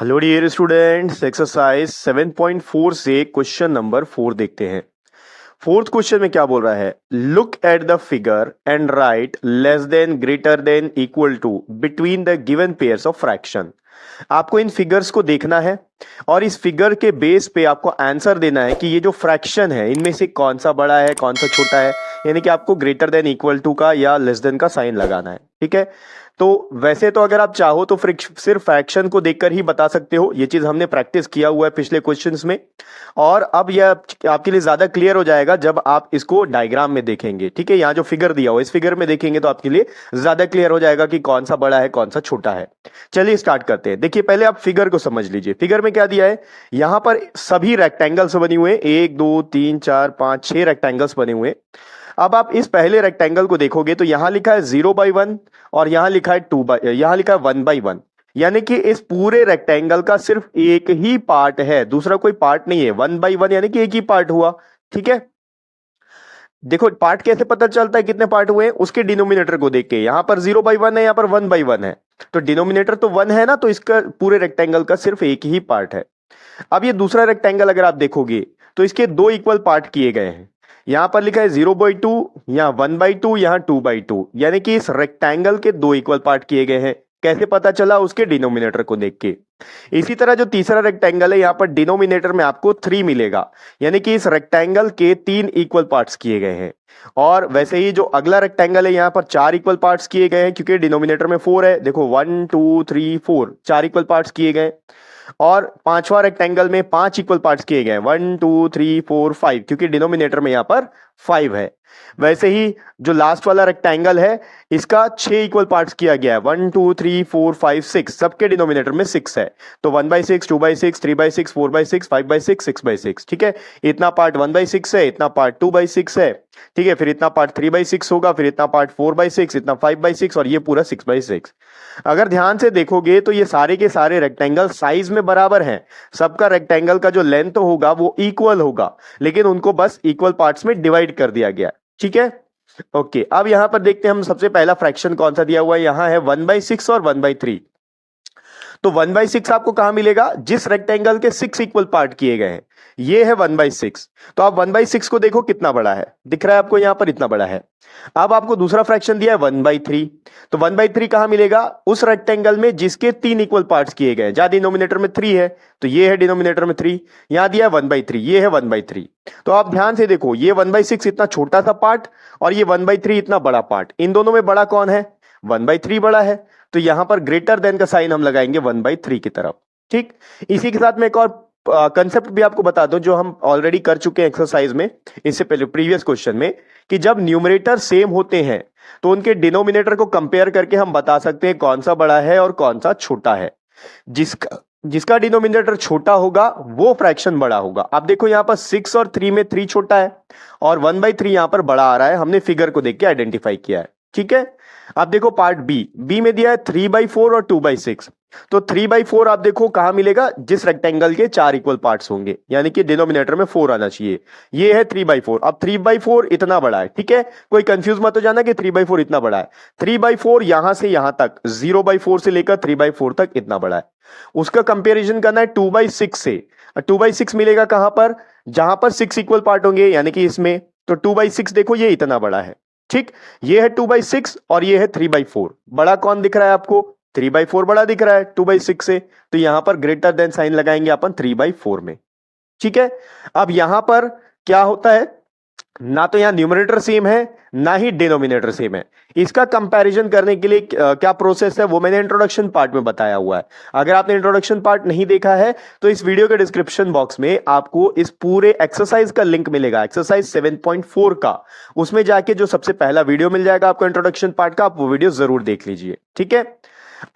Hello dear students, exercise 7.4 से question number 4 देखते हैं। फोर्थ क्वेश्चन में क्या बोल रहा है? Look at the figure and write less than, greater than, equal to between the given pairs of fraction. आपको इन फिगर्स को देखना है और इस फिगर के बेस पे आपको आंसर देना है कि ये जो फ्रैक्शन है इनमें से कौन सा बड़ा है कौन सा छोटा है। यानी कि आपको ग्रेटर देन, इक्वल टू का या लेस देन का साइन लगाना है। ठीक है, तो वैसे तो अगर आप चाहो तो सिर्फ फ्रैक्शन को देखकर ही बता सकते हो। ये चीज हमने प्रैक्टिस किया हुआ है पिछले क्वेश्चंस में, और अब यह आपके लिए ज्यादा क्लियर हो जाएगा जब आप इसको डायग्राम में देखेंगे। ठीक है, यहाँ जो फिगर दिया हो इस फिगर में देखेंगे तो आपके लिए ज्यादा क्लियर हो जाएगा कि कौन सा बड़ा है कौन सा छोटा है। चलिए स्टार्ट करते हैं। देखिए, पहले आप फिगर को समझ लीजिए। फिगर में क्या दिया है? यहां पर सभी रेक्टेंगल्स बने हुए हैं, 1 2 3 4 5 6 रेक्टेंगल्स बने हुए। अब आप इस पहले रेक्टेंगल को देखोगे तो यहां लिखा है 0/1 और यहां लिखा है 1/1। यानी कि इस पूरे रेक्टेंगल का सिर्फ एक ही पार्ट है, दूसरा कोई पार्ट नहीं है। 1/1 यानी कि एक ही पार्ट हुआ। ठीक है, देखो पार्ट कैसे पता चलता है कितने पार्ट हुए हैं? उसके डिनोमिनेटर को देख के। यहां पर 0/1 है, यहां पर 1/1 है, तो डिनोमिनेटर तो 1 है ना, तो इसका पूरे रेक्टेंगल का सिर्फ एक ही पार्ट है। अब ये दूसरा रेक्टेंगल अगर आप देखोगे तो इसके दो इक्वल पार्ट किए गए हैं। यहां पर लिखा है 0/2, यहां 1/2, यहां 2/2, यानी कि इस रेक्टेंगल के दो इक्वल पार्ट किए गए हैं। कैसे पता चला? उसके डिनोमिनेटर को देख के। इसी तरह जो तीसरा रेक्टेंगल है यहां पर डिनोमिनेटर में आपको 3 मिलेगा, यानी कि इस रेक्टेंगल के 3 इक्वल पार्ट्स किए गए हैं। और वैसे ही जो अगला रेक्टेंगल है यहां पर 4 इक्वल पार्ट्स किए गए हैं, क्योंकि डिनोमिनेटर में 4 है। देखो 1 2 3 4, 4 इक्वल पार्ट्स किए गए। और पांचवा रेक्टेंगल में 5 इक्वल पार्ट्स किए गए, 1 2 3 4 5, क्योंकि डिनोमिनेटर में यहां पर 5 है। वैसे ही जो लास्ट वाला रेक्टेंगल है इसका 6 इक्वल पार्ट्स किया गया है, 1 2 3 4 5 6, सबके डिनोमिनेटर में 6 है। तो 1/6, 2/6, 3/6, 4/6, 5/6, 6/6। ठीक है, इतना पार्ट 1/6 है, इतना पार्ट 2/6 है। ठीक है, फिर इतना पार्ट 3/6 होगा, फिर इतना पार्ट 4/6, इतना 5/6 और ये पूरा 6/6। अगर ध्यान से देखोगे तो ये सारे के सारे रेक्टेंगल साइज में बराबर हैं। सबका रेक्टेंगल का जो लेंथ होगा वो इक्वल होगा, लेकिन उनको बस इक्वल पार्ट्स में डिवाइड कर दिया गया। ठीक है, ओके। अब यहां पर देखते हैं हम सबसे पहला फ्रैक्शन कौन सा दिया हुआ है। यहां है 1/6 और 1/3। तो 1/6 आपको कहां मिलेगा? जिस रेक्टेंगल के 6 इक्वल पार्ट किए गए हैं, ये है 1/6। तो आप 1/6 को देखो कितना बड़ा है, दिख रहा है आपको यहां पर इतना बड़ा है। अब आपको दूसरा फ्रैक्शन दिया है 1/3। तो 1/3 कहां मिलेगा? उस रेक्टेंगल में जिसके 3 इक्वल पार्ट्स किए गए। जहां डिनोमिनेटर में 3 है तो ये है डिनोमिनेटर में 3, यहां दिया है 1/3, ये है 1/3। तो आप ध्यान से देखो, ये 1/6 इतना छोटा सा पार्ट और ये 1/3 इतना बड़ा पार्ट, इन दोनों में बड़ा कौन है? 1/3 बड़ा है। तो यहां पर ग्रेटर देन का साइन हम लगाएंगे 1/3 की तरफ। ठीक, इसी के साथ में एक और कंसेप्ट भी आपको बता दूं जो हम ऑलरेडी कर चुके हैं एक्सरसाइज में, इससे पहले प्रीवियस क्वेश्चन में, कि जब न्यूमरेटर सेम होते हैं तो उनके डिनोमिनेटर को कंपेयर करके हम बता सकते हैं कौन सा बड़ा है और कौन सा छोटा है। जिसका जिसका डिनोमिनेटर छोटा होगा वो फ्रैक्शन बड़ा होगा। आप देखो यहां पर 6 और 3 में 3 छोटा है और 1/3 यहां पर बड़ा आ रहा है, हमने फिगर को देख के आइडेंटिफाई किया है। ठीक है, अब देखो पार्ट बी में दिया है 3/4 और 2/6। तो 3/4 आप देखो कहां मिलेगा? जिस रेक्टेंगल के 4 इक्वल पार्ट्स होंगे, यानी कि डिनोमिनेटर में 4 आना चाहिए। ये है 3/4। अब 3/4 इतना बड़ा है। ठीक है, कोई कंफ्यूज मत हो जाना कि 3/4 इतना बड़ा है। 3/4 यहां से यहां तक, 0/4 से लेकर 3/4 तक इतना बड़ा है। उसका कंपेरिजन करना है 2/6 से। 2/6 मिलेगा कहां पर? जहां पर 6 इक्वल पार्ट होंगे, यानी कि इसमें। तो 2/6 देखो ये इतना बड़ा है। ठीक, ये है 2/6 और ये है 3/4। बड़ा कौन दिख रहा है आपको? 3/4 बड़ा दिख रहा है 2/6 से, तो यहां पर ग्रेटर देन साइन लगाएंगे अपन 3/4 में। ठीक है, अब यहां पर क्या होता है, ना तो यहां न्यूमरेटर सेम है ना ही डिनोमिनेटर सेम है। इसका कंपैरिजन करने के लिए क्या प्रोसेस है वो मैंने इंट्रोडक्शन पार्ट में बताया हुआ है। अगर आपने इंट्रोडक्शन पार्ट नहीं देखा है तो इस वीडियो के डिस्क्रिप्शन बॉक्स में आपको इस पूरे एक्सरसाइज का लिंक मिलेगा, एक्सरसाइज 7.4 का। उसमें जाके जो सबसे पहला वीडियो मिल जाएगा आपको इंट्रोडक्शन पार्ट का, आप वो वीडियो जरूर देख लीजिए। ठीक है,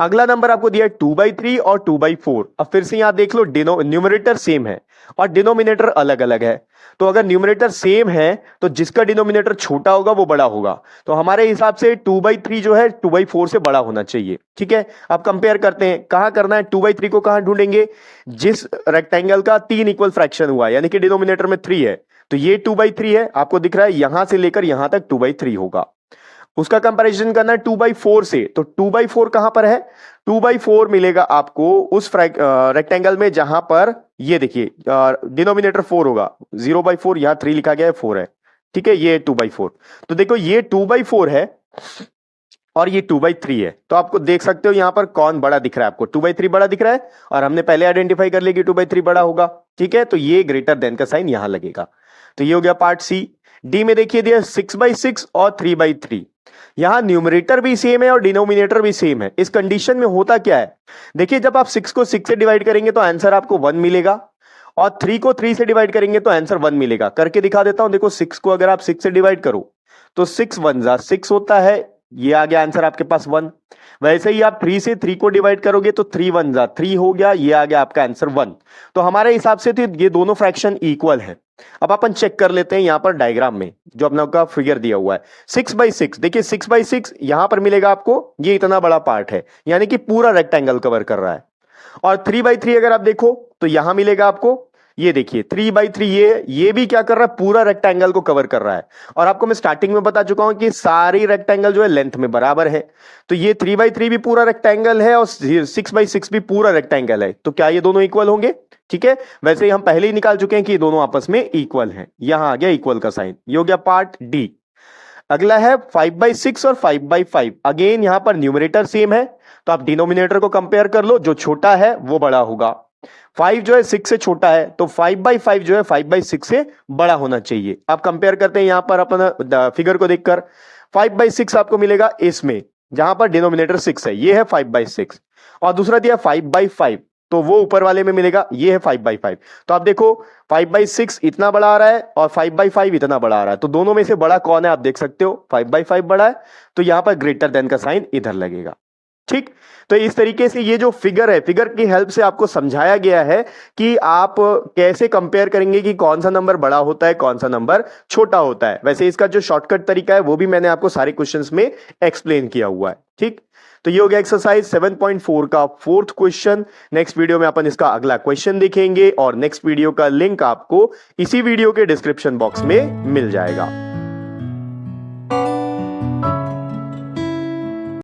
अगला नंबर आपको दिया है 2/3 और 2/4। अब फिर से यहां देख लो, न्यूमरेटर सेम है और डिनोमिनेटर अलग अलग है। तो अगर न्यूमरेटर सेम है तो जिसका डिनोमिनेटर छोटा होगा वो बड़ा होगा। तो हमारे हिसाब से 2/3 जो है 2/4 से बड़ा होना चाहिए। ठीक है, अब कंपेयर करते हैं कहां करना है। 2/3 को कहां ढूंढेंगे? जिस रेक्टेंगल का 3 इक्वल फ्रैक्शन हुआ, यानी कि डिनोमिनेटर में 3 है, तो ये 2/3 है। आपको दिख रहा है यहां से लेकर यहां तक 2/3 होगा। उसका कंपैरिजन करना है 2/4 से, तो 2/4 कहां पर है? 2/4 मिलेगा आपको उस रेक्टेंगल में जहां पर ये देखिए डिनोमिनेटर 4 होगा, 0/4, यहां 3 लिखा गया है, 4 है, ठीक है, ये 2/4। तो देखो ये 2/4 है और ये 2/3 है, तो आपको देख सकते हो यहां पर कौन बड़ा दिख रहा है, आपको 2/3 बड़ा दिख रहा है, और हमने पहले आइडेंटिफाई कर लिया कि 2/3 बड़ा होगा, ठीक है, तो ये ग्रेटर देन का साइन यहां लगेगा। तो ये हो गया पार्ट सी। डी में देखिए दिया 6/6 और 3/3, यहां न्यूमरेटर भी सेम है और डिनोमिनेटर भी सेम है। इस कंडीशन में होता क्या है, देखिए जब आप 6 को 6 से डिवाइड करेंगे तो आंसर आपको 1 मिलेगा, और 3 को 3 से डिवाइड करेंगे तो आंसर 1 मिलेगा। करके दिखा देता हूं, देखो 6 को अगर आप 6 से डिवाइड करो तो 6 1 जा 6 होता है, ये आ गया आंसर आपके पास 1। वैसे ही आप 3 से 3 को डिवाइड करोगे तो 3 1 जा 3 हो गया, ये आ गया आपका आंसर 1। तो हमारे हिसाब से तो ये दोनों फ्रैक्शन इक्वल है। अब अपन चेक कर लेते हैं यहां पर डायग्राम में जो अपना का फिगर दिया हुआ है 6/6, देखिए 6/6 यहां पर मिलेगा आपको, ये इतना बड़ा पार्ट है, यानी कि पूरा रेक्टेंगल कवर कर रहा है। और 3/3 अगर आप देखो तो यहां मिलेगा आपको, ये देखिए 3/3, ये भी क्या कर रहा है, पूरा रेक्टेंगल को कवर कर रहा है। और आपको मैं स्टार्टिंग में बता चुका हूं कि सारी रेक्टेंगल जो है लेंथ में बराबर है, तो ये 3/3 भी पूरा रेक्टेंगल है और 6/6 भी पूरा रेक्टेंगल है, तो क्या ये दोनों इक्वल होंगे? ठीक है, वैसे ही हम पहले ही निकाल चुके हैं कि ये दोनों आपस में इक्वल हैं, यहां आ गया इक्वल का साइन, ये हो गया पार्ट डी। अगला है 5/6 और 5/5, अगेन यहां पर न्यूमरेटर सेम है, तो आप डिनोमिनेटर को कंपेयर कर लो, जो छोटा है वो बड़ा होगा। 5 जो है 6 से छोटा है, तो 5/5 जो है 5/6 से बड़ा होना चाहिए। आप कंपेयर करते हैं यहां पर अपना फिगर को देखकर, 5/6 आपको मिलेगा इसमें, जहां पर डिनोमिनेटर 6 है, ये है 5/6, और दूसरा दिया 5/5, तो वो ऊपर वाले में मिलेगा, ये है 5/5। तो आप देखो 5/6 इतना बड़ा आ रहा है और 5/5 इतना बड़ा आ रहा है, तो दोनों में से बड़ा कौन है आप देख सकते हो, 5/5 बड़ा है, तो यहां पर ग्रेटर देन का साइन इधर लगेगा। ठीक, तो इस तरीके से ये जो फिगर है, फिगर की हेल्प से आपको समझाया गया है कि आप कैसे कंपेयर करेंगे कि कौन सा नंबर बड़ा होता है, कौन सा नंबर छोटा होता है। वैसे इसका जो शॉर्टकट तरीका है वो भी मैंने आपको सारे क्वेश्चंस में एक्सप्लेन किया हुआ है। ठीक, तो ये हो गया एक्सरसाइज 7.4 का 4th क्वेश्चन। नेक्स्ट वीडियो में अपन इसका अगला क्वेश्चन देखेंगे और नेक्स्ट वीडियो का लिंक आपको इसी वीडियो के डिस्क्रिप्शन बॉक्स में मिल जाएगा।